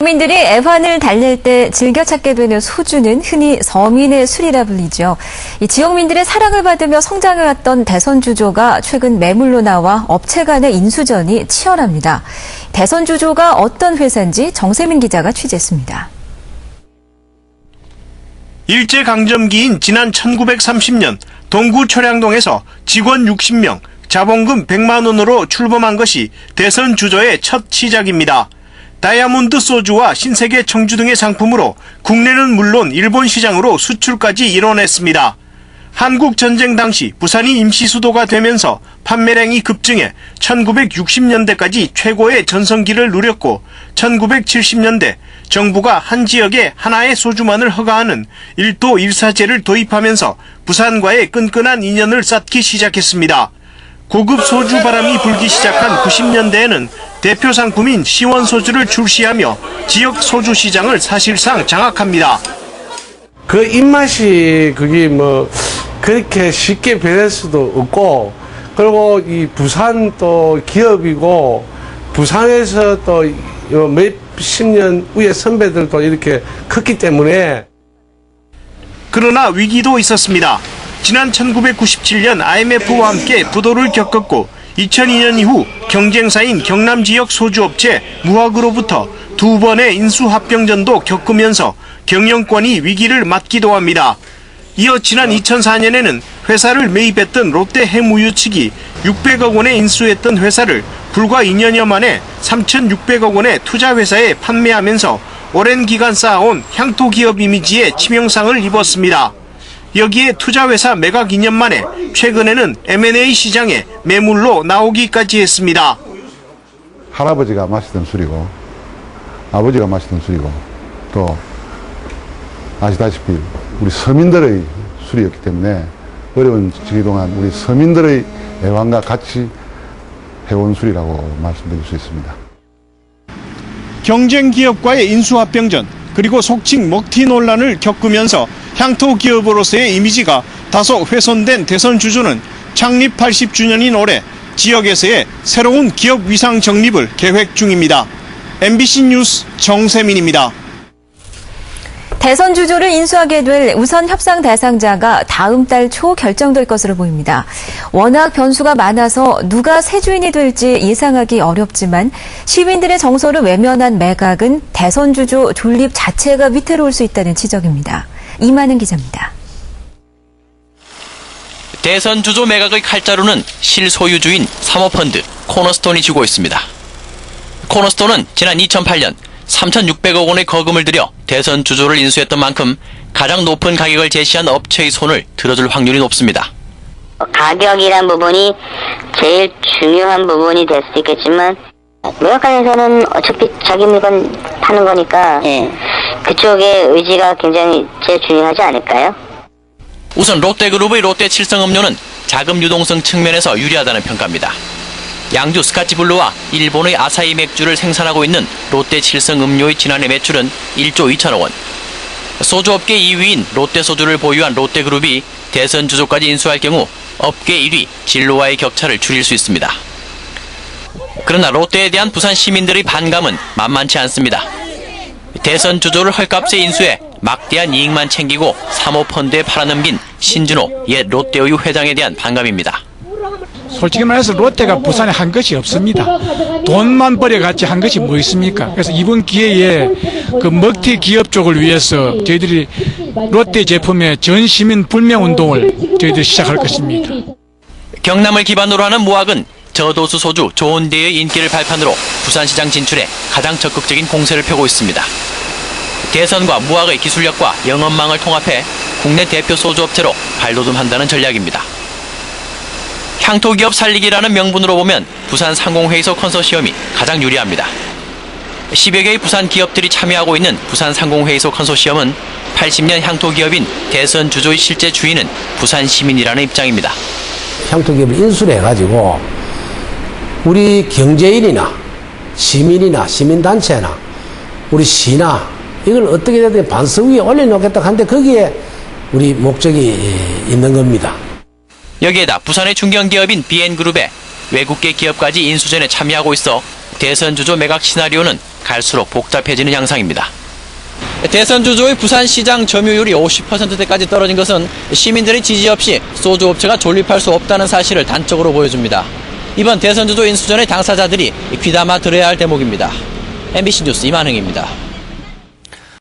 국민들이 애환을 달랠 때 즐겨 찾게 되는 소주는 흔히 서민의 술이라 불리죠. 이 지역민들의 사랑을 받으며 성장해왔던 대선주조가 최근 매물로 나와 업체 간의 인수전이 치열합니다. 대선주조가 어떤 회사인지 정세민 기자가 취재했습니다. 일제강점기인 지난 1930년 동구 철양동에서 직원 60명, 자본금 100만 원으로 출범한 것이 대선주조의 첫 시작입니다. 다이아몬드 소주와 신세계 청주 등의 상품으로 국내는 물론 일본 시장으로 수출까지 이뤄냈습니다. 한국전쟁 당시 부산이 임시수도가 되면서 판매량이 급증해 1960년대까지 최고의 전성기를 누렸고 1970년대 정부가 한 지역에 하나의 소주만을 허가하는 1도 1사제를 도입하면서 부산과의 끈끈한 인연을 쌓기 시작했습니다. 고급 소주 바람이 불기 시작한 90년대에는 대표 상품인 시원소주를 출시하며 지역 소주 시장을 사실상 장악합니다. 그 입맛이 그게 그렇게 쉽게 변할 수도 없고, 그리고 이 부산 또 기업이고, 부산에서 또 몇십 년 후에 선배들도 이렇게 컸기 때문에. 그러나 위기도 있었습니다. 지난 1997년 IMF와 함께 부도를 겪었고 2002년 이후 경쟁사인 경남 지역 소주업체 무학으로부터 2번의 인수합병전도 겪으면서 경영권이 위기를 맞기도 합니다. 이어 지난 2004년에는 회사를 매입했던 롯데 해무유 측이 600억 원에 인수했던 회사를 불과 2년여 만에 3,600억 원의 투자회사에 판매하면서 오랜 기간 쌓아온 향토기업 이미지에 치명상을 입었습니다. 여기에 투자회사 매각 2년 만에 최근에는 M&A 시장에 매물로 나오기까지 했습니다. 할아버지가 마시던 술이고 아버지가 마시던 술이고 또 아시다시피 우리 서민들의 술이었기 때문에 어려운 시기 동안 우리 서민들의 애환과 같이 해온 술이라고 말씀드릴 수 있습니다. 경쟁 기업과의 인수합병전 그리고 속칭 먹튀 논란을 겪으면서 향토 기업으로서의 이미지가 다소 훼손된 대선주조는 창립 80주년인 올해 지역에서의 새로운 기업 위상 정립을 계획 중입니다. MBC 뉴스 정세민입니다. 대선주조를 인수하게 될 우선 협상 대상자가 다음 달 초 결정될 것으로 보입니다. 워낙 변수가 많아서 누가 새 주인이 될지 예상하기 어렵지만 시민들의 정서를 외면한 매각은 대선주조 존립 자체가 위태로울 수 있다는 지적입니다. 이만은 기자입니다. 대선주조 매각의 칼자루는 실소유주인 사모펀드 코너스톤이 쥐고 있습니다. 코너스톤은 지난 2008년 3,600억 원의 거금을 들여 대선 주조를 인수했던 만큼 가장 높은 가격을 제시한 업체의 손을 들어줄 확률이 높습니다. 가격이란 부분이 제일 중요한 부분이 될 수 있겠지만 매각관에서는 어차피 자기 물건 파는 거니까 그쪽의 의지가 굉장히 제일 중요하지 않을까요? 우선 롯데그룹의 롯데칠성음료는 자금 유동성 측면에서 유리하다는 평가입니다. 양주 스카치블루와 일본의 아사히 맥주를 생산하고 있는 롯데칠성음료의 지난해 매출은 1조 2천억 원. 소주업계 2위인 롯데소주를 보유한 롯데그룹이 대선 주조까지 인수할 경우 업계 1위 진로와의 격차를 줄일 수 있습니다. 그러나 롯데에 대한 부산 시민들의 반감은 만만치 않습니다. 대선 주조를 헐값에 인수해 막대한 이익만 챙기고 사모펀드에 팔아넘긴 신준호 옛 롯데우유 회장에 대한 반감입니다. 솔직히 말해서 롯데가 부산에 한 것이 없습니다. 돈만 벌여같이 한 것이 뭐 있습니까? 그래서 이번 기회에 그 먹튀 기업 쪽을 위해서 저희들이 롯데 제품의 전 시민 불매 운동을 저희들이 시작할 것입니다. 경남을 기반으로 하는 무학은 저도수 소주 좋은데의 인기를 발판으로 부산시장 진출에 가장 적극적인 공세를 펴고 있습니다. 대선과 무학의 기술력과 영업망을 통합해 국내 대표 소주업체로 발돋움한다는 전략입니다. 향토기업 살리기라는 명분으로 보면 부산 상공회의소 컨소시엄이 가장 유리합니다. 10여 개의 부산 기업들이 참여하고 있는 부산 상공회의소 컨소시엄은 80년 향토기업인 대선주조의 실제 주인은 부산 시민이라는 입장입니다. 향토기업을 인수를 해가지고 우리 경제인이나 시민이나 시민단체나 우리 시나 이걸 어떻게든 반석 위에 올려놓겠다 하는데 거기에 우리 목적이 있는 겁니다. 여기에다 부산의 중견기업인 BN그룹에 외국계 기업까지 인수전에 참여하고 있어 대선주조 매각 시나리오는 갈수록 복잡해지는 양상입니다. 대선 주조의 부산시장 점유율이 50%대까지 떨어진 것은 시민들의 지지 없이 소주업체가 존립할 수 없다는 사실을 단적으로 보여줍니다. 이번 대선 주조 인수전의 당사자들이 귀담아 들어야 할 대목입니다. MBC 뉴스 이만흥입니다.